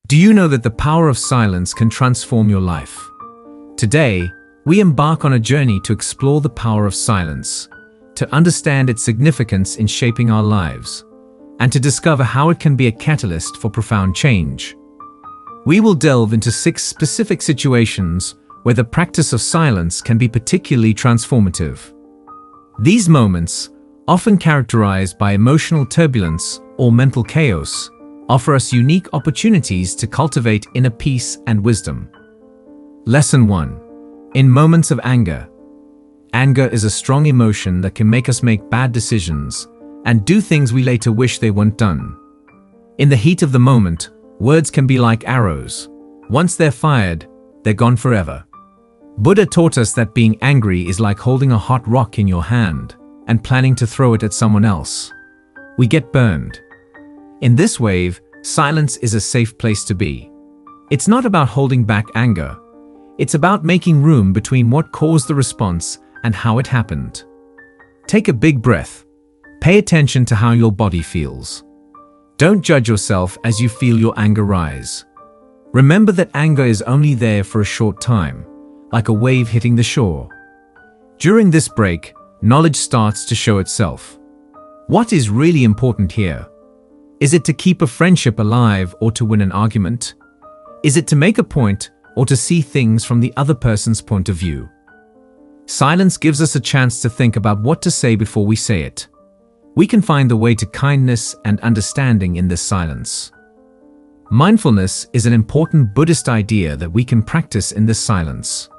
Do you know that the power of silence can transform your life? Today, we embark on a journey to explore the power of silence, to understand its significance in shaping our lives, and to discover how it can be a catalyst for profound change. We will delve into 6 specific situations where the practice of silence can be particularly transformative. These moments, often characterized by emotional turbulence or mental chaos, offer us unique opportunities to cultivate inner peace and wisdom. Lesson 1. In moments of anger. Anger is a strong emotion that can make us make bad decisions and do things we later wish they weren't done. In the heat of the moment, words can be like arrows. Once they're fired, they're gone forever. Buddha taught us that being angry is like holding a hot rock in your hand and planning to throw it at someone else. We get burned. In this wave, silence is a safe place to be. It's not about holding back anger. It's about making room between what caused the response and how it happened. Take a big breath. Pay attention to how your body feels. Don't judge yourself as you feel your anger rise. Remember that anger is only there for a short time, like a wave hitting the shore. During this break, knowledge starts to show itself. What is really important here? Is it to keep a friendship alive or to win an argument? Is it to make a point or to see things from the other person's point of view? Silence gives us a chance to think about what to say before we say it. We can find the way to kindness and understanding in this silence. Mindfulness is an important Buddhist idea that we can practice in this silence.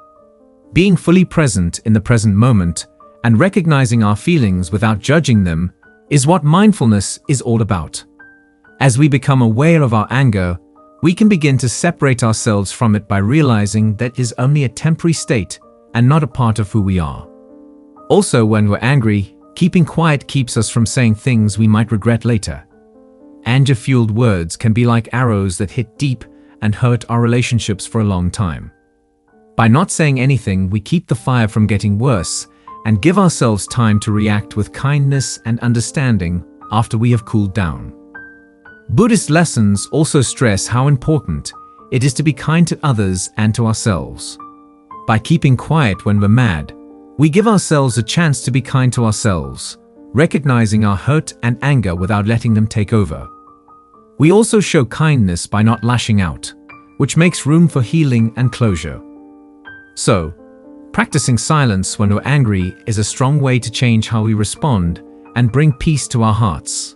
Being fully present in the present moment and recognizing our feelings without judging them is what mindfulness is all about. As we become aware of our anger, we can begin to separate ourselves from it by realizing that it is only a temporary state and not a part of who we are. Also, when we're angry, keeping quiet keeps us from saying things we might regret later. Anger-fueled words can be like arrows that hit deep and hurt our relationships for a long time. By not saying anything, we keep the fire from getting worse and give ourselves time to react with kindness and understanding after we have cooled down. Buddhist lessons also stress how important it is to be kind to others and to ourselves. By keeping quiet when we're mad, we give ourselves a chance to be kind to ourselves, recognizing our hurt and anger without letting them take over. We also show kindness by not lashing out, which makes room for healing and closure. So, practicing silence when we're angry is a strong way to change how we respond and bring peace to our hearts.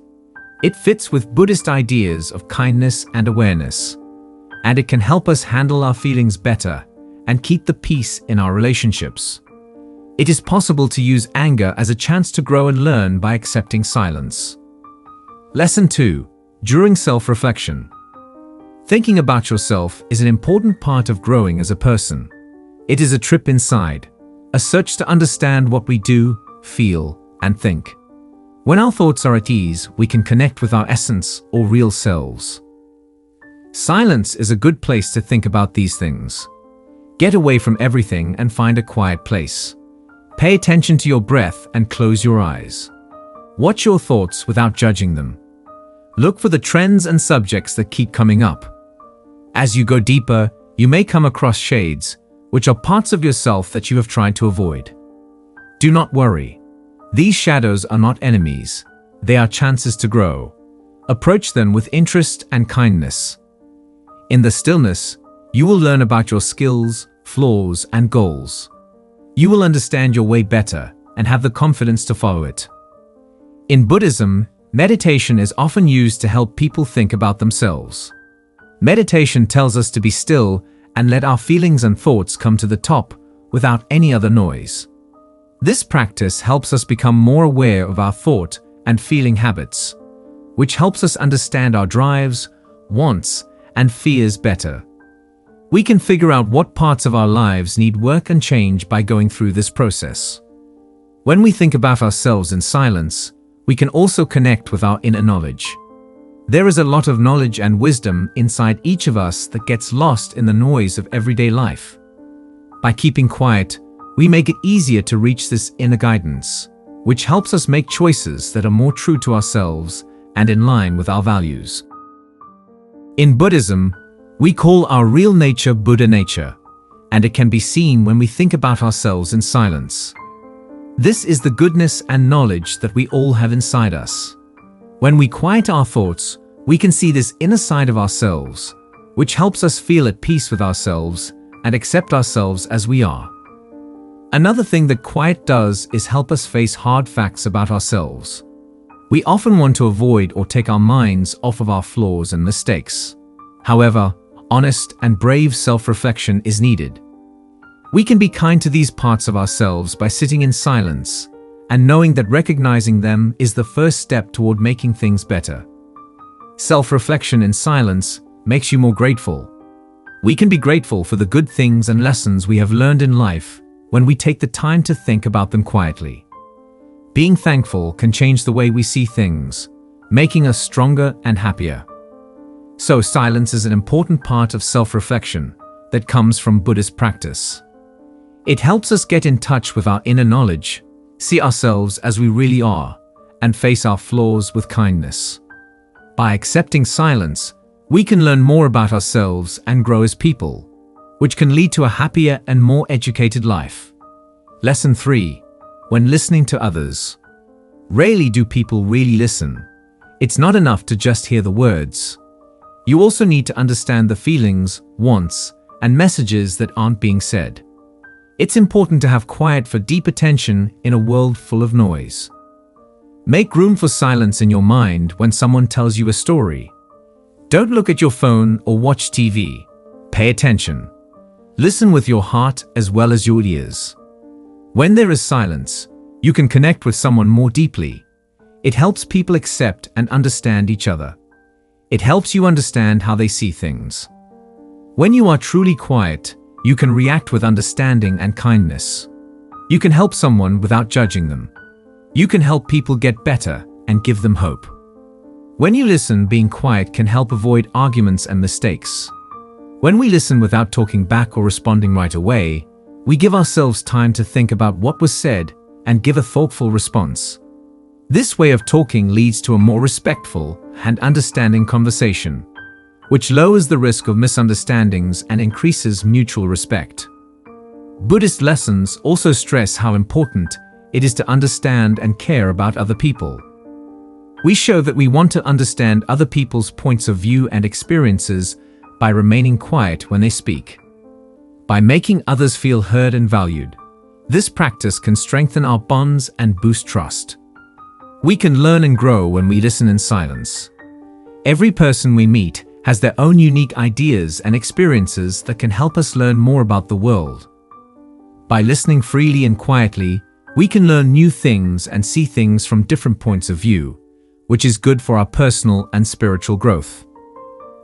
It fits with Buddhist ideas of kindness and awareness, and it can help us handle our feelings better and keep the peace in our relationships. It is possible to use anger as a chance to grow and learn by accepting silence. Lesson 2. During self-reflection. Thinking about yourself is an important part of growing as a person. It is a trip inside, a search to understand what we do, feel, and think. When our thoughts are at ease, we can connect with our essence or real selves. Silence is a good place to think about these things. Get away from everything and find a quiet place. Pay attention to your breath and close your eyes. Watch your thoughts without judging them. Look for the trends and subjects that keep coming up. As you go deeper, you may come across shades, which are parts of yourself that you have tried to avoid. Do not worry. These shadows are not enemies. They are chances to grow. Approach them with interest and kindness. In the stillness, you will learn about your skills, flaws, and goals. You will understand your way better and have the confidence to follow it. In Buddhism, meditation is often used to help people think about themselves. Meditation tells us to be still and let our feelings and thoughts come to the top without any other noise. This practice helps us become more aware of our thought and feeling habits, which helps us understand our drives, wants, and fears better. We can figure out what parts of our lives need work and change by going through this process. When we think about ourselves in silence, we can also connect with our inner knowledge. There is a lot of knowledge and wisdom inside each of us that gets lost in the noise of everyday life. By keeping quiet, we make it easier to reach this inner guidance, which helps us make choices that are more true to ourselves and in line with our values. In Buddhism, We call our real nature Buddha nature, and it can be seen when we think about ourselves in silence. This is the goodness and knowledge that we all have inside us. When we quiet our thoughts, we can see this inner side of ourselves, which helps us feel at peace with ourselves and accept ourselves as we are. Another thing that quiet does is help us face hard facts about ourselves. We often want to avoid or take our minds off of our flaws and mistakes. However, honest and brave self-reflection is needed. We can be kind to these parts of ourselves by sitting in silence and knowing that recognizing them is the first step toward making things better. Self-reflection in silence makes you more grateful. We can be grateful for the good things and lessons we have learned in life when we take the time to think about them quietly. Being thankful can change the way we see things, making us stronger and happier. So silence is an important part of self-reflection that comes from Buddhist practice. It helps us get in touch with our inner knowledge, see ourselves as we really are, and face our flaws with kindness. By accepting silence, we can learn more about ourselves and grow as people, which can lead to a happier and more educated life. Lesson 3. When listening to others. Rarely do people really listen. It's not enough to just hear the words. You also need to understand the feelings, wants, and messages that aren't being said. It's important to have quiet for deep attention in a world full of noise. Make room for silence in your mind when someone tells you a story. Don't look at your phone or watch TV. Pay attention. Listen with your heart as well as your ears. When there is silence, you can connect with someone more deeply. It helps people accept and understand each other. It helps you understand how they see things. When you are truly quiet, you can react with understanding and kindness. You can help someone without judging them. You can help people get better and give them hope. When you listen, being quiet can help avoid arguments and mistakes. When we listen without talking back or responding right away, we give ourselves time to think about what was said and give a thoughtful response. This way of talking leads to a more respectful and understanding conversation, which lowers the risk of misunderstandings and increases mutual respect. Buddhist lessons also stress how important it is to understand and care about other people. We show that we want to understand other people's points of view and experiences by remaining quiet when they speak. By making others feel heard and valued, this practice can strengthen our bonds and boost trust. We can learn and grow when we listen in silence. Every person we meet has their own unique ideas and experiences that can help us learn more about the world. By listening freely and quietly, we can learn new things and see things from different points of view, which is good for our personal and spiritual growth.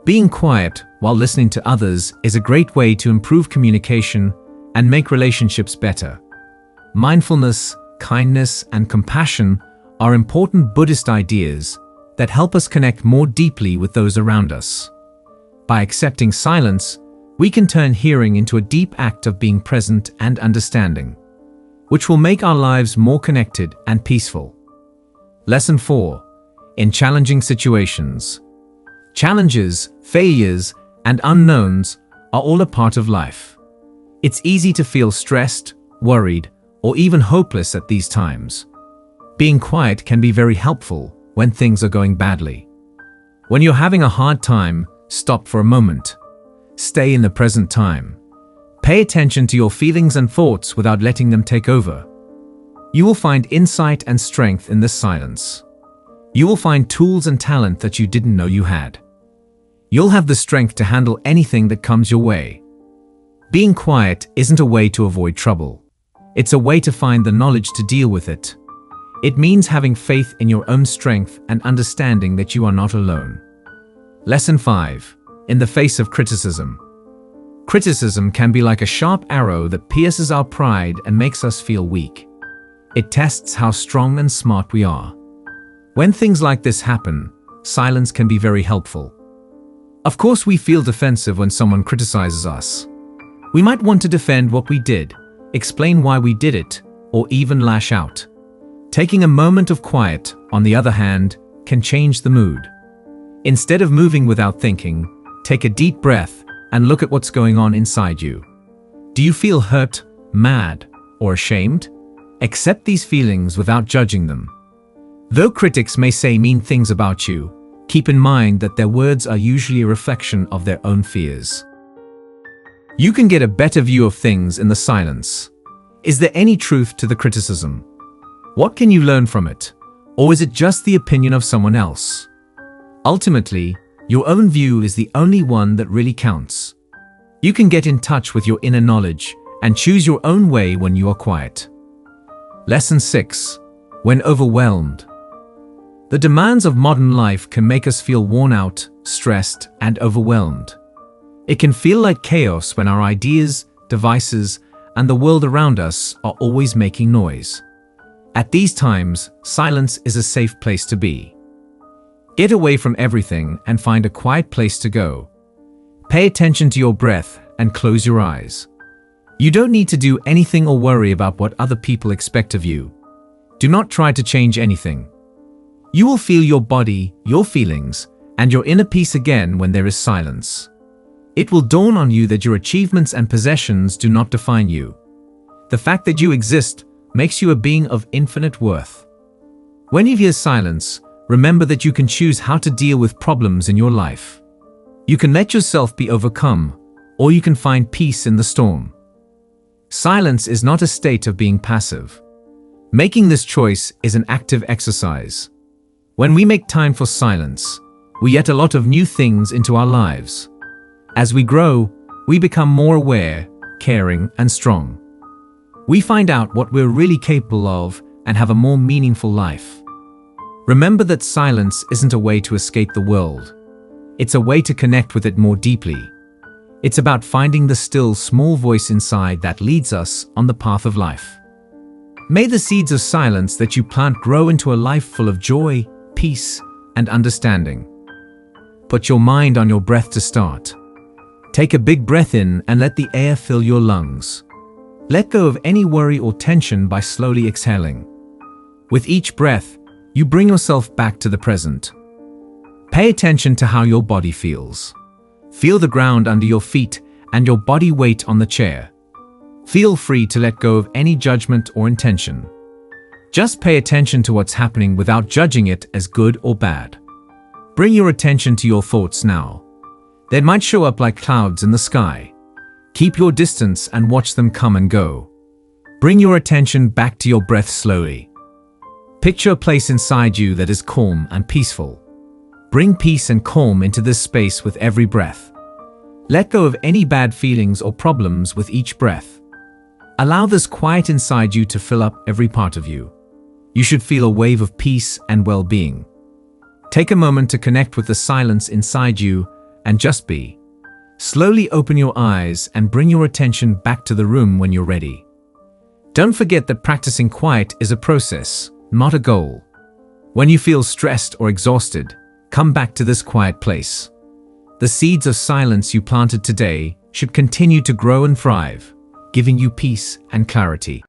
Being quiet while listening to others is a great way to improve communication and make relationships better. Mindfulness, kindness, and compassion are important Buddhist ideas that help us connect more deeply with those around us. By accepting silence, we can turn hearing into a deep act of being present and understanding, which will make our lives more connected and peaceful. Lesson 4. In challenging situations. Challenges, failures, and unknowns are all a part of life. It's easy to feel stressed, worried, or even hopeless at these times. Being quiet can be very helpful when things are going badly. When you're having a hard time, stop for a moment. Stay in the present time. Pay attention to your feelings and thoughts without letting them take over. You will find insight and strength in this silence. You will find tools and talent that you didn't know you had. You'll have the strength to handle anything that comes your way. Being quiet isn't a way to avoid trouble. It's a way to find the knowledge to deal with it. It means having faith in your own strength and understanding that you are not alone. Lesson 5. In the face of criticism. Criticism can be like a sharp arrow that pierces our pride and makes us feel weak. It tests how strong and smart we are. When things like this happen, silence can be very helpful. Of course, we feel defensive when someone criticizes us. We might want to defend what we did, explain why we did it, or even lash out. Taking a moment of quiet, on the other hand, can change the mood. Instead of moving without thinking, take a deep breath and look at what's going on inside you. Do you feel hurt, mad, or ashamed? Accept these feelings without judging them. Though critics may say mean things about you, keep in mind that their words are usually a reflection of their own fears. You can get a better view of things in the silence. Is there any truth to the criticism? What can you learn from it? Or is it just the opinion of someone else? Ultimately, your own view is the only one that really counts. You can get in touch with your inner knowledge and choose your own way when you are quiet. Lesson 6. When overwhelmed. The demands of modern life can make us feel worn out, stressed, and overwhelmed. It can feel like chaos when our ideas, devices, and the world around us are always making noise. At these times, silence is a safe place to be. Get away from everything and find a quiet place to go. Pay attention to your breath and close your eyes. You don't need to do anything or worry about what other people expect of you. Do not try to change anything. You will feel your body, your feelings, and your inner peace again when there is silence. It will dawn on you that your achievements and possessions do not define you. The fact that you exist makes you a being of infinite worth. When you hear silence, remember that you can choose how to deal with problems in your life. You can let yourself be overcome, or you can find peace in the storm. Silence is not a state of being passive. Making this choice is an active exercise. When we make time for silence, we get a lot of new things into our lives. As we grow, we become more aware, caring, and strong. We find out what we're really capable of and have a more meaningful life. Remember that silence isn't a way to escape the world. It's a way to connect with it more deeply. It's about finding the still, small voice inside that leads us on the path of life. May the seeds of silence that you plant grow into a life full of joy, peace, and understanding. Put your mind on your breath to start. Take a big breath in and let the air fill your lungs. Let go of any worry or tension by slowly exhaling. With each breath, you bring yourself back to the present. Pay attention to how your body feels. Feel the ground under your feet and your body weight on the chair. Feel free to let go of any judgment or intention. Just pay attention to what's happening without judging it as good or bad. Bring your attention to your thoughts now. They might show up like clouds in the sky. Keep your distance and watch them come and go. Bring your attention back to your breath slowly. Picture a place inside you that is calm and peaceful. Bring peace and calm into this space with every breath. Let go of any bad feelings or problems with each breath. Allow this quiet inside you to fill up every part of you. You should feel a wave of peace and well-being. Take a moment to connect with the silence inside you and just be. Slowly open your eyes and bring your attention back to the room when you're ready. Don't forget that practicing quiet is a process, not a goal. When you feel stressed or exhausted, come back to this quiet place. The seeds of silence you planted today should continue to grow and thrive, giving you peace and clarity.